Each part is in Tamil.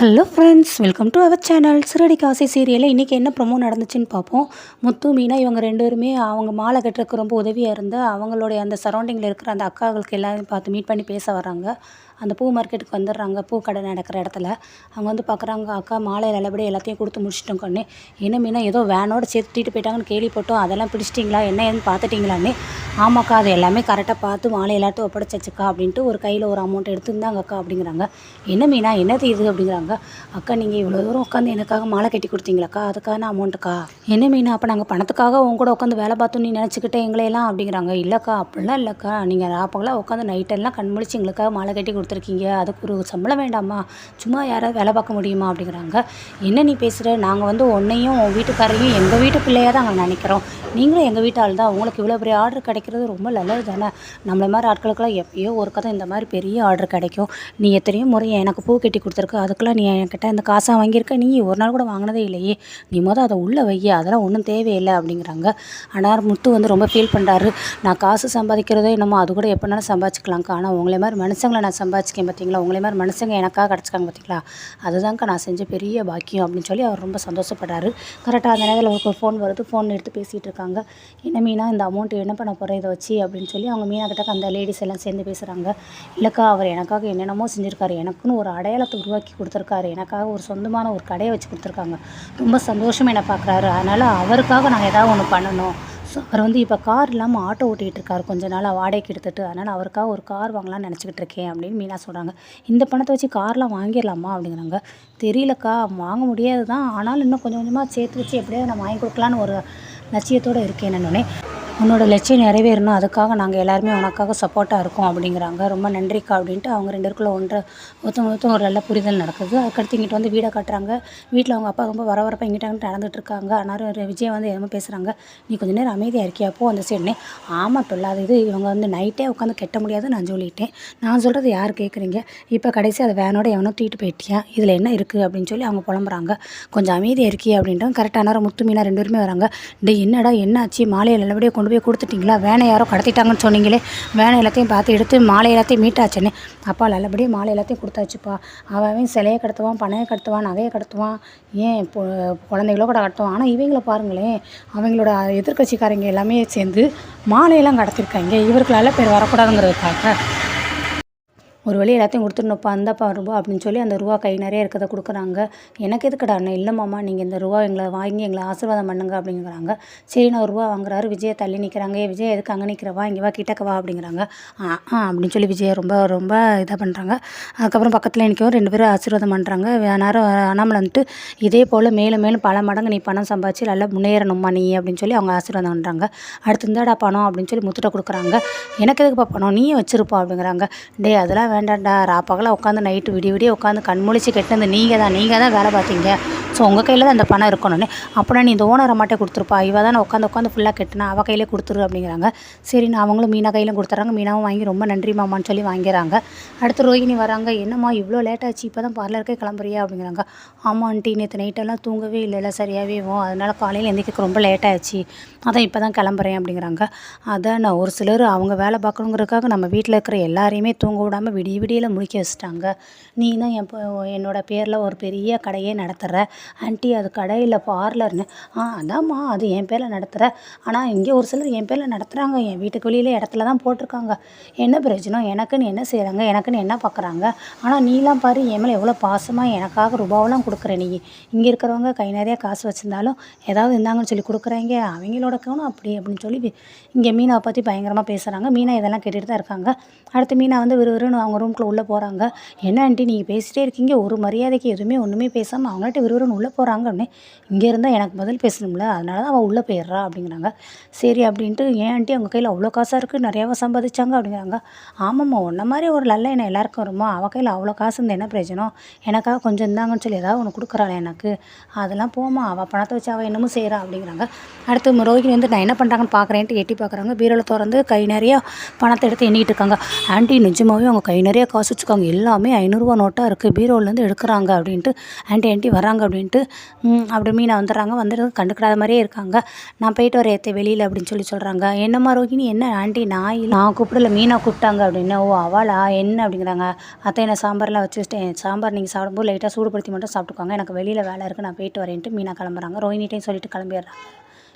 Hello friends, welcome to our channel. சிறடி காசி சீரியலில் இன்றைக்கி என்ன ப்ரொமோ நடந்துச்சுன்னு பார்ப்போம். முத்து, மீனா இவங்க 2 பேருமே அவங்க மாலை கட்டுறதுக்கு ரொம்ப உதவியாக இருந்து அவங்களுடைய அந்த சரௌண்டிங்கில் இருக்கிற அந்த அக்காக்களுக்கு எல்லாரையும் பார்த்து மீட் பண்ணி பேச வராங்க. அந்த பூ மார்க்கெட்டுக்கு வந்துடுறாங்க. பூ கடை நடக்கிற இடத்துல அவங்க வந்து பார்க்குறாங்க, அக்கா மாலை நல்லபடியாக எல்லாத்தையும் கொடுத்து முடிச்சிட்டோம் கண்ணு. என்ன மீனா ஏதோ வேனோட சேர்த்துட்டு போயிட்டாங்கன்னு கேள்விப்பட்டோம், அதெல்லாம் பிடிச்சிட்டிங்களா, என்ன ஏதுன்னு பார்த்துட்டிங்களான்னு. ஆமாக்கா, அது எல்லாமே கரெக்டாக பார்த்து மாலை எல்லாத்தையும் ஒப்படைச்சிச்சுக்கா அப்படின்ட்டு ஒரு கையில் ஒரு அமௌண்ட் எடுத்துருந்தாங்க அக்கா அப்படிங்கிறாங்க. என்ன மீனா என்னது இது அப்படிங்கிறாங்க. அக்கா, நீங்கள் இவ்வளோ தூரம் உட்காந்து எனக்காக மாலை கட்டி கொடுத்தீங்களாக்கா, அதுக்கான அமௌண்ட்டுக்கா. என்ன மீனா, அப்போ நாங்கள் பணத்துக்காக உங்க கூட உட்காந்து வேலை பார்த்தோம் நீ நினச்சிக்கிட்டே எங்களையெல்லாம் அப்படிங்கிறாங்க. இல்லைக்கா, அப்படிலாம் இல்லைக்கா, நீங்கள் ராப்பகலாக உட்காந்து நைட்டெல்லாம் கண்முழிச்சு எங்களுக்காக மாலை கட்டி கொடுத்துருக்கீங்க, அதுக்கு ஒரு சம்பளம் வேண்டாமா, சும்மா யாராவது வேலை பார்க்க முடியுமா அப்படிங்கிறாங்க. என்ன நீ பேசுகிற, நாங்கள் வந்து உன்னையும் உன் வீட்டுக்காரையும் எங்கள் வீட்டு பிள்ளையாக தான் நாங்கள் நினைக்கிறோம், நீங்களும் எங்கள் வீட்டு ஆள் தான், உங்களுக்கு இவ்வளோ பெரிய ஆர்டர் கிடைக்கிறது ரொம்ப நல்லது தானே. நம்மள மாதிரி ஆட்களுக்கெல்லாம் எப்பயோ ஒரு கதை இந்த மாதிரி பெரிய ஆர்டர் கிடைக்கும். நீ எத்தனையோ முறை எனக்கு பூ கட்டி கொடுத்துருக்க, அதுக்கெல்லாம் நீ என்கிட்ட இந்த காசாக வாங்கியிருக்க, நீ ஒரு நாள் கூட வாங்கினதே இல்லையே, நீ அதை உள்ளே வை, அதெல்லாம் ஒன்றும் தேவையில்லை அப்படிங்கிறாங்க. ஆனால் முத்து வந்து ரொம்ப ஃபீல் பண்ணுறாரு. நான் காசு சம்பாதிக்கிறதோ என்னமோ அது கூட எப்போனாலும் சம்பாதிச்சிக்கலாங்க்கா, ஆனால் உங்களை மாதிரி மனுஷங்களை நான் சம்பாதிச்சிக்கேன் பார்த்தீங்களா, உங்களை மாதிரி மனுஷங்க எனக்காக கிடச்சிக்காங்க பார்த்தீங்களா, அதுதான்க்கா நான் செஞ்ச பெரிய பாக்கியம் அப்படின்னு சொல்லி அவர் ரொம்ப சந்தோஷப்படுறாரு. கரெக்டாக அந்த நேரத்தில் அவருக்கு ஒரு ஃபோன் வருது. ஃபோன் எடுத்து பேசிகிட்டு இருக்காங்க. என்ன மீனா, இந்த அமௌண்ட் என்ன பண்ண போகிற இதை வச்சு அப்படின்னு சொல்லி அவங்க மீனா கிட்ட அந்த லேடிஸ் எல்லாம் சேர்ந்து பேசுகிறாங்க. இல்லைக்கா, அவர் எனக்காக என்னென்னமோ செஞ்சுருக்காரு, எனக்குன்னு ஒரு அடையாளத்தை உருவாக்கி கொடுத்துருக்காரு, எனக்காக ஒரு சொந்தமான ஒரு கடையை வச்சு கொடுத்துருக்காங்க, ரொம்ப சந்தோஷமாக என்னை பார்க்குறாரு, அதனால் அவருக்காக நான் ஏதாவது ஒன்று பண்ணணும். ஸோ அவர் வந்து இப்போ கார் இல்லாமல் ஆட்டோ ஓட்டிகிட்டு இருக்காரு, கொஞ்ச நாளாக வாடகைக்கு எடுத்துகிட்டு, அதனால் அவருக்காக ஒரு கார் வாங்கலாம்னு நினச்சிக்கிட்டு இருக்கேன் அப்படின்னு மீனா சொல்கிறாங்க. இந்த பணத்தை வச்சு கார்லாம் வாங்கிடலாமா அப்படிங்கிறாங்க. தெரியலக்கா, வாங்க முடியாது தான், ஆனாலும் இன்னும் கொஞ்சம் கொஞ்சமாக சேர்த்து வச்சு எப்படியாவது நான் வாங்கி கொடுக்கலான்னு ஒரு லட்சியத்தோடு இருக்கேன் என்னன்னே. உன்னோட லட்சியம் நிறைவேறணும், அதுக்காக நாங்கள் எல்லாருமே உனக்காக சப்போர்ட்டாக இருக்கோம் அப்படிங்கிறாங்க. ரொம்ப நன்றிக்கா அப்படின்ட்டு அவங்க 2 பேருக்குள்ள ஒருத்தவங்க ஒரு நல்ல புரிதல் நடக்குது. அதுக்கடுத்து இங்கிட்ட வந்து வீடை காட்டுறாங்க. வீட்டில் அவங்க அப்பா ரொம்ப வரவரப்பாக இங்கிட்ட நடந்துகிட்டு இருக்காங்க. ஆனாலும் விஜய் வந்து எதுவும் பேசுகிறாங்க. நீ கொஞ்சம் நேரம் அமைதியாக இருக்கியா, போ அந்த சைடுனே. ஆமாம் சொல்லாது, இது இவங்க வந்து நைட்டே உட்காந்து கெட்ட முடியாது நான் சொல்லிட்டேன், நான் சொல்கிறது யார் கேட்குறீங்க, இப்போ கடைசி அதை வேனோட எவனோ தூக்கிட்டு போயிட்டியா, இதில் என்ன இருக்குது அப்படின்னு சொல்லி அவங்க புலம்புறாங்க. கொஞ்சம் அமைதியாக இருக்கியா அப்படின்ட்டு கரெக்டாக நேரம் முத்து மீனா 2 பேருமே வராங்க. டே என்னடா என்னாச்சு, மாலையை நல்லபடியாக கொண்டு போய் கொடுத்துட்டிங்களா, வேனை யாரோ கடத்திட்டாங்கன்னு சொன்னீங்களே, வேனை எல்லாத்தையும் பார்த்து எடுத்து மாலை எல்லாத்தையும் மீட்டாச்சுன்னு. அப்பா நல்லபடியாக மாலை எல்லாத்தையும் கொடுத்தாச்சுப்பா, அவன் சிலையை கடத்துவான், பணையை கடத்துவான், நகையை கடத்துவான், ஏன் இப்போ குழந்தைகளோ கூட கடத்துவான், ஆனால் இவங்களை பாருங்களேன், அவங்களோட எதிர்கட்சிக்காரங்க எல்லாமே சேர்ந்து மாலையெல்லாம் கடத்திருக்காங்க, இவருக்கு நல்ல பேர் வரக்கூடாதுங்கிறதுக்காக ஒரு வழி எல்லாத்தையும் கொடுத்துடணுப்பா, அந்தப்பா ரூபா அப்படின்னு சொல்லி அந்த ரூபா கை நிறைய இருக்கிறத கொடுக்குறாங்க. எனக்கு எதுக்குடா அண்ணன், இல்லை மாமா, நீங்கள் இந்த ரூபா எங்களை வாங்கி எங்களை ஆசீர்வாதம் பண்ணுங்க அப்படிங்கிறாங்க. சரி, நான் ரூபா வாங்குறாரு. விஜயை தள்ளி நிற்கிறாங்க. விஜய் எதுக்கு அங்கே நிற்கிறவா, இங்கே வா, கிட்டக்கவா அப்படிங்கிறாங்க. அப்படின்னு சொல்லி விஜயை ரொம்ப ரொம்ப இதாக பண்ணுறாங்க. அதுக்கப்புறம் பக்கத்தில் நிற்கவும் 2 பேரும் ஆசீர்வாதம் பண்ணுறாங்க. நேரம் அண்ணாமலை வந்துட்டு இதே போல் மேலும் மேலும் பல மடங்கு நீ பணம் சம்பாதிச்சு நல்லா முன்னேறணுமா நீ அப்படின்னு சொல்லி அவங்க ஆசீர்வாதம் பண்ணுறாங்க. அடுத்து இந்தாடா பணம் அப்படின்னு சொல்லி முத்துட்ட கொடுக்குறாங்க. எனக்கு எதுக்குப்பா பணம், நீயே வச்சிருப்பா அப்படிங்கிறாங்க. டே அதெல்லாம் வேண்டாம்டா, ராப்பகலாக உட்காந்து நைட்டு விடிய உட்காந்து கண்முழிச்சு கெட்டது நீங்கள் தான் வேலை பார்த்தீங்க, ஸோ உங்கள் கையில் தான் அந்த பணம் இருக்கணும்னு, அப்படின்னா நீ இந்த ஓனரை மட்டும் கொடுத்துருப்பா, இவ தான் உட்காந்து ஃபுல்லாக கெட்டினா, அவள் கையிலே கொடுத்துரு அப்படிங்கிறாங்க. சரி, நான் அவங்களும் மீனா கையிலும் கொடுத்துட்றாங்க. மீனாவும் வாங்கி ரொம்ப நன்றி மாமான்னு சொல்லி வாங்கிறாங்க. அடுத்து ரோஹிணி வராங்க. என்னம்மா இவ்வளோ லேட்டாச்சு, இப்போ தான் பார்லருக்கே கிளம்புறியா அப்படிங்கிறாங்க. ஆமாம் ஆண்டி, நேற்று நைட்டெல்லாம் தூங்கவே இல்லைல்ல சரியாகவே, அதனால் காலையில் எந்திரிக்க ரொம்ப லேட்டாகிடுச்சு, அதான் இப்போ தான் கிளம்புறேன் அப்படிங்கிறாங்க. அதான் நான் ஒரு சிலர் அவங்க வேலை பார்க்கணுங்கிறதுக்காக நம்ம வீட்டில் இருக்கிற எல்லாரையுமே தூங்க விடாமல் விடியல முடிக்க வச்சுட்டாங்க. நீ தான் என்னோட பேரில் ஒரு பெரிய கடையே நடத்துகிற ஆண்டி, அது கடையில் பார்லர்னு. அதாம்மா, அது என் பேரில் நடத்துகிற, ஆனால் இங்கே ஒரு சிலர் என் பேரில் நடத்துகிறாங்க, என் வீட்டுக்கு வெளியில் இடத்துல தான் போட்டிருக்காங்க, என்ன பிரயோஜனம், எனக்குன்னு என்ன செய்கிறாங்க, எனக்குன்னு என்ன பார்க்குறாங்க, ஆனால் நீலாம் பாரு என் மேலே எவ்வளோ பாசமாக எனக்காக ரூபாவெல்லாம் கொடுக்குற, நீ இங்கே இருக்கிறவங்க கை நிறையா காசு வச்சுருந்தாலும் ஏதாவது இருந்தாங்கன்னு சொல்லி கொடுக்குறாங்க, அவங்களோட கவனம் அப்படி அப்படின்னு சொல்லி இங்கே மீனாவை பற்றி பயங்கரமாக பேசுகிறாங்க. மீனா இதெல்லாம் கேட்டுட்டு தான் இருக்காங்க. அடுத்து மீனா வந்து விறுவிறுன்னு அவங்க ரூம்குள்ளே உள்ளே போகிறாங்க. என்ன ஆண்டி நீங்கள் பேசிகிட்டே இருக்கீங்க, ஒரு மரியாதைக்கு எதுவுமே ஒன்றுமே பேசாமல் அவங்கள்ட்ட விறுவிறுன்னு உள்ளே போகிறாங்க அப்படின்னு. இங்கே இருந்தால் எனக்கு பதில் பேசணும்ல, அதனால தான் அவள் உள்ளே போயிடுறா அப்படிங்கிறாங்க. சரி அப்படின்ட்டு, ஏன் ஆண்டி அவங்க கையில் அவ்வளோ காசாக இருக்குது, நிறையாவா சம்பாதிச்சாங்க அப்படிங்கிறாங்க. ஆமாம்மா, உன்ன மாதிரி ஒரு நல்ல எண்ணம் எல்லாருக்கும் வருமா, அவள் கையில் அவ்வளோ காசு இருந்தால் என்ன பிரயோஜனம், எனக்காக கொஞ்சம் இருந்தாங்கன்னு சொல்லி ஏதாவது ஒன்று கொடுக்குறாள் எனக்கு, அதெல்லாம் போமா, அவள் பணத்தை வச்சு அவள் என்னமோ செய்கிறா அப்படிங்கிறாங்க. அடுத்து ரோஹிணி வந்து நான் என்ன பண்ணுறாங்கன்னு பார்க்குறேன்ட்டு எட்டி பார்க்குறாங்க. பீரோவில் திறந்து கை நிறையா பணத்தை எடுத்து எண்ணிக்கிட்டு இருக்காங்க. ஆண்டி நிஜமாகவே அவங்க கை நிறையா காசு வச்சுருக்காங்க, எல்லாமே 500 ரூபா நோட்டாக இருக்குது, பீரோவிலேருந்து எடுக்கிறாங்க அப்படின்ட்டு. ஆண்டி வராங்க அப்படின்ட்டு அப்படின்ட்டு அப்படி மீனா வந்துடுறாங்க. வந்துட்டு கண்டுக்கிடாத மாதிரியே இருக்காங்க. நான் போயிட்டு வரேன் அத்தை வெளியில் அப்படின்னு சொல்கிறாங்க. என்னம்மா ரோகிணி, என்ன ஆண்டி நான் கூப்பிடல மீனா கூப்பிட்டாங்க அப்படின்னு. ஓ அவளா என்ன அப்படிங்கிறாங்க. அத்தை நான் சாம்பார்லாம் வச்சு வச்சிட்டேன், சாம்பார் நீங்கள் சாப்பிடும்போது லைட்டாக சூடுபடுத்தி மட்டும் சாப்பிட்டுக்கோங்க, எனக்கு வெளியில் வேலை இருக்குது, நான் போயிட்டு வரேன்ட்டு மீனா கிளம்புறாங்க. ரோஹினிட்டையும் சொல்லிட்டு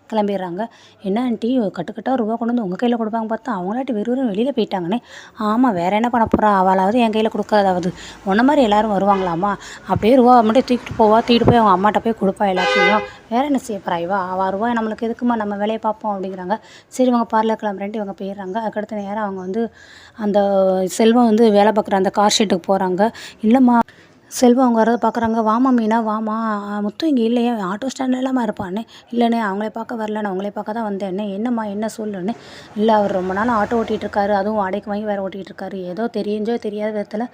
கிளம்பிடுறாங்க. என்ன ஆண்டி கட்டுக்கட்டாக ரூபா கொண்டு வந்து உங்கள் கையில் கொடுப்பாங்க பார்த்தா அவங்களாட்டி வெறும் வெளியில் போயிட்டாங்கன்னே. ஆமாம் வேறு என்ன பண்ண போகிறா, அவளாவது என் கையில் கொடுக்காதாவது உன்ன மாதிரி எல்லோரும் வருவாங்களாம்மா, அப்படியே ரூபா மட்டும் தூக்கிட்டு போய் அவங்க அம்மாட்ட போய் கொடுப்பா எல்லாத்தையும், வேறு என்ன செய்ய போகிறா இவா, ரூபா நம்மளுக்கு எதுக்குமா, நம்ம வேலையை பார்ப்போம் அப்படிங்கிறாங்க. சரி இவங்க பார்லர் கிளம்புறேன்ட்டு இவங்க போயிடுறாங்க. அதுக்கடுத்த நேரம் அவங்க வந்து அந்த செல்வம் வந்து வேலை பார்க்குற அந்த கார் ஷெட்டுக்கு போகிறாங்க. இல்லைம்மா செல்வம் அவங்க வரதை பார்க்குறாங்க. வாமா மீனா வாமா, முத்து இங்கே இல்லையே, ஆட்டோ ஸ்டாண்ட்லலாமா இருப்பானே. இல்லைண்ணே அவங்களே பார்க்க வரலண்ணே, அவங்களே பார்க்க தான் வந்தேண்ணே. என்னம்மா என்ன சொல்லுண்ணே. இல்லை அவர் ரொம்ப நாள் ஆட்டோ ஓட்டிகிட்டு இருக்காரு, அதுவும் வாடகைக்கு வாங்கி வேறு ஓட்டிகிட்டு இருக்காரு. ஏதோ தெரியாத விதத்தில்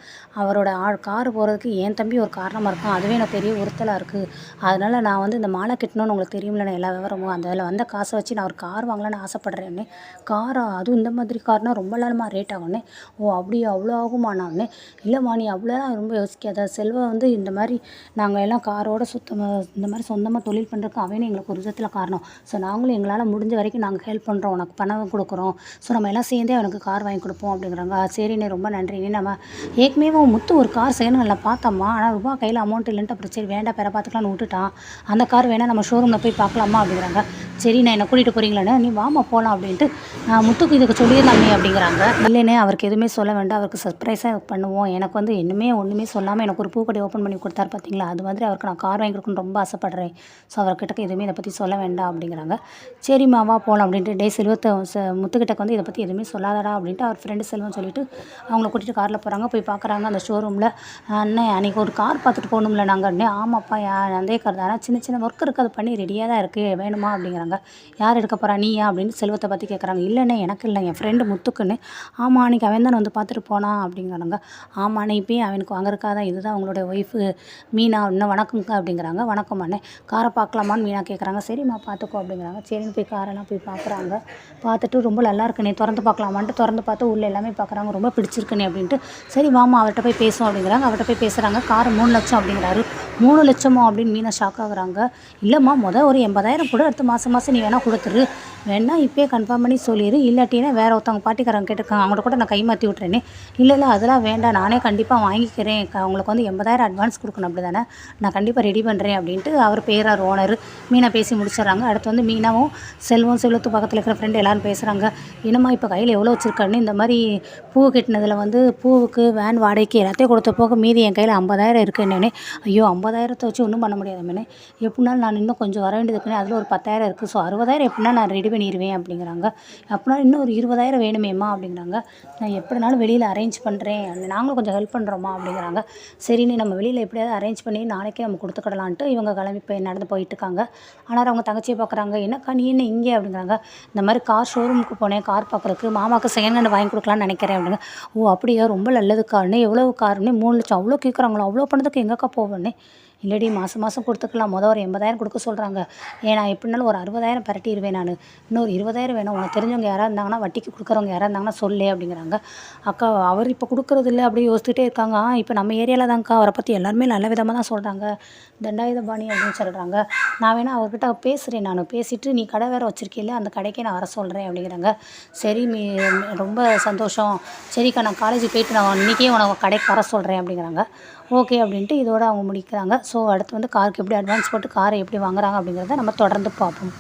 அவரோட கார் போகிறதுக்கு என் தம்பி ஒரு காரணமாக இருக்கும், அதுவே எனக்கு பெரிய உறுத்தலாக இருக்குது. அதனால் நான் வந்து இந்த மாலை கட்டணும்னு உங்களுக்கு தெரியும்லண்ணே எல்லா விவரமும், அதில் வந்த காசை வச்சு நான் ஒரு கார் வாங்கலான்னு ஆசைப்பட்றேன்னே. காரா, அதுவும் இந்த மாதிரி கார்னால் ரொம்ப நாளுமா ரேட் ஆகும்ண்ணே. ஓ அப்படியே அவ்வளோ ஆகுமா நானே. இல்லைம்மா நீ அவ்வளோதான் ரொம்ப யோசிக்காத, செல்வம் வந்து இந்த மாதிரி நாங்கள் எல்லாம் காரோட இந்த மாதிரி சொந்தமாக தொழில் பண்ணுறதுக்கு அவனே எங்களுக்கு ஒரு விதத்தில் காரணம். ஸோ நாங்களும் எங்களால் முடிஞ்ச வரைக்கும் நாங்கள் ஹெல்ப் பண்ணுறோம், உனக்கு பணம் கொடுக்குறோம், ஸோ நம்ம எல்லாம் சேர்ந்தே அவனுக்கு கார் வாங்கி கொடுப்போம் அப்படிங்கிறாங்க. சரிண்ணே ரொம்ப நன்றிண்ணே. நம்ம ஏற்கனவே முத்து ஒரு கார் செய்யணும் நல்லா பார்த்தோம்மா, ஆனால் ரூபா கையில் அமௌண்ட் இல்லைன்ட்டு அப்புறம் சரி வேண்டாம் பேரை பார்த்துக்கலான்னு விட்டுட்டான். அந்த கார் வேணால் நம்ம ஷோரூமில் போய் பார்க்கலாமா அப்படிங்கிறாங்க. சரி நான் என்னை கூட்டிகிட்டு போகிறீங்களாண்ணே, நீ வாமா போகலாம் அப்படின்ட்டு முத்துக்கு இதுக்கு சொல்லியிருந்தாமே அப்படிங்கிறாங்க. இல்லைண்ணே அவருக்கு எதுவுமே சொல்ல வேண்டாம், அவருக்கு சர்ப்ரைஸாக பண்ணுவோம், எனக்கு வந்து ஒன்றுமே சொல்லாமல் எனக்கு ஒரு பூக்கடை ஓப்பன் பண்ணி கொடுத்தாரு பார்த்தீங்களா, அது மாதிரி அவருக்கு நான் கார் வாங்கி கொடுக்கணும்னு ரொம்ப ஆசைப்பட்றேன், ஸோ அவர்கிட்ட எதுவுமே இதை பற்றி சொல்ல வேண்டாம் அப்படிங்கிறாங்க. சரிம்மா வா போகலாம் அப்படின்ட்டு முத்துக்கிட்ட வந்து இதை பற்றி எதுவுமே சொல்லாதடா அப்படின்ட்டு அவர் ஃப்ரெண்டு செல்வம் சொல்லிவிட்டு அவங்கள கூட்டிகிட்டு காரில் போகிறாங்க. போய் பார்க்குறாங்க அந்த ஷோரூமில். அண்ணே அன்றைக்கி ஒரு கார் பார்த்துட்டு போகணும்ல நாங்கள். அண்ணே ஆமாப்பா அதே கார் தான், ஆனால் சின்ன ஒர்க் இருக்குது, அது பண்ணி ரெடியாக தான் இருக்குது, வேணுமா அப்படிங்கிறாங்க. யார் எடுக்க போகிறா நீயா அப்படின்னு செல்வத்தை பற்றி கேட்குறாங்க. இல்லைண்ணே எனக்கு இல்லை, என் ஃப்ரெண்டு முத்துக்குன்னு. ஆமாம் அன்றைக்கி அவன் தானே வந்து பார்த்துட்டு போனான் அப்படிங்கிறாங்க. ஆமாண்ணே இப்போயும் அவனுக்கு வாங்குறதுக்காக தான், இதுதான் அவங்களோட ஒய்ஃபு மீனா, இன்னும் வணக்கம்க்கா அப்படிங்கிறாங்க. வணக்கம் அண்ணே, காரை பார்க்கலாமான்னு மீனா கேட்குறாங்க. சரிம்மா பார்த்துக்கோ அப்படிங்கிறாங்க. சரின்னு போய் காரெல்லாம் போய் பார்க்குறாங்க. பார்த்துட்டு ரொம்ப நல்லா இருக்குண்ணே, திறந்து பார்க்கலாமான்ட்டு திறந்து பார்த்து உள்ளே எல்லாமே பார்க்குறாங்க. ரொம்ப பிடிச்சிருக்குண்ணே அப்படின்ட்டு. சரி வாமா அவர்கிட்ட போய் பேசுவோம் அப்படிங்கிறாங்க. அவர்கிட்ட போய் பேசுகிறாங்க. கார் 3 லட்சம் அப்படிங்கிறாரு. 3 லட்சமோ அப்படின்னு மீனா ஷாக் ஆகுறாங்க. இல்லைம்மா ஒரு 80,000 கூட அடுத்து மாதம் நீ வேணால் கொடுத்துரு, வேணா இப்போயே கன்ஃபார்ம் பண்ணி சொல்லிடு, இல்லாட்டினா வேறு ஒருத்தவங்க பாட்டிக்காரங்க கேட்டுருக்காங்க அவங்கள்ட்ட கூட நான் கை மாற்றி விட்றேனே. இல்லை அதெல்லாம் வேண்டாம், நானே கண்டிப்பாக வாங்கிக்கிறேன், அவங்களுக்கு வந்து 80,000 அட்வான்ஸ் கொடுக்கணும் அப்படி தானே, நான் கண்டிப்பாக ரெடி பண்ணுறேன் அப்படின்ட்டு அவர் பேரார் ஓனர். மீனா பேசி முடிச்சிடறாங்க. அடுத்து வந்து மீனாவும் செல்வத்து பக்கத்தில் இருக்கிற ஃப்ரெண்டு எல்லோரும் பேசுகிறாங்க. என்னம்மா இப்போ கையில் எவ்வளோ வச்சுருக்கான்னு, இந்த மாதிரி பூ கட்டினதில் வந்து பூவுக்கு வேன் வாடகைக்கு எல்லாத்தையும் கொடுத்த போக மீதி என் கையில் 50,000 இருக்குன்னே. ஐயோ 50,000 வச்சு ஒன்றும் பண்ண முடியாதுமே, எப்படினாலும் நான் இன்னும் கொஞ்சம் வர வேண்டியது இருக்குன்னு, அதில் ஒரு 10,000 இருக்குது, ஸோ 60,000 எப்படின்னா நான் ரெடி பண்ணிடுவேன் அப்படிங்கிறாங்க. அப்படின்னா இன்னும் ஒரு 20,000 வேணுமேம்மா அப்படிங்கிறாங்க. நான் எப்படினாலும் வெளியில் அரேஞ்ச் பண்ணுறேன், நாங்களும் கொஞ்சம் ஹெல்ப் பண்ணுறோம்மா அப்படிங்கிறாங்க. சரின்னு நம்ம வெளியில் எப்படியாவது அரேஞ்ச் பண்ணி நாளைக்கே நம்ம கொடுத்துக்கிடலான்ட்டு இவங்க கிளம்பி போய் நடந்து போயிட்டுருக்காங்க. ஆனால் அவங்க தங்கச்சியை பார்க்குறாங்க. என்னக்கா நீ என்ன இங்கே அப்படிங்கிறாங்க. இந்த மாதிரி கார் ஷோரூமுக்கு போனேன் கார் பார்க்குறதுக்கு, மாமாவுக்கு செகண்ட் ஹேண்ட் வாங்கி கொடுக்கலான்னு நினைக்கிறேன் அப்படிங்க. ஓ அப்படியா, ரொம்ப நல்லது காருன்னு, எவ்வளோ காருன்னு 3 லட்சம் அவ்வளோ கேட்குறாங்களோ, அவ்வளோ பணத்துக்கு எங்கேக்கா போவேன்னே. இல்லடி மாதம் கொடுத்துக்கலாம், ஒரு 80,000 கொடுக்க சொல்கிறாங்க, ஏன்னா எப்படினாலும் ஒரு 60,000 பரட்டிடுவேன் நான், இன்னொரு 20,000 வேணும், உனக்கு தெரிஞ்சவங்க யாராக இருந்தாங்கன்னா வட்டிக்கு கொடுக்குறவங்க யாராக இருந்தாங்கன்னா சொல்லு அப்படிங்கிறாங்க. அக்கா அவர் இப்போ கொடுக்குறதில்ல அப்படி யோசிச்சுட்டே இருக்காங்க. இப்போ நம்ம ஏரியாவில் தான்க்கா அவரை பற்றி எல்லாருமே நல்ல விதமாக தான் சொல்கிறாங்க, தண்டாயுதபாணி அப்படின்னு சொல்கிறாங்க. நான் வேணால் அவர்கிட்ட பேசுகிறேன், நான் பேசிவிட்டு நீ கடை வேறு வச்சுருக்கீல்ல அந்த கடைக்கே நான் வர சொல்கிறேன் அப்படிங்கிறாங்க. சரி ரொம்ப சந்தோஷம், சரிக்கா நான் காலேஜுக்கு போயிட்டு நான் இன்றைக்கே உனக்கு கடைக்கு வர சொல்கிறேன் அப்படிங்கிறாங்க. ஓகே அப்படின்ட்டு இதோடு அவங்க முடிக்கிறாங்க. ஸோ அடுத்து வந்து காருக்கு எப்படி அட்வான்ஸ் போட்டு காரை எப்படி வாங்குறாங்க அப்படிங்கிறத நம்ம தொடர்ந்து பார்ப்போம்.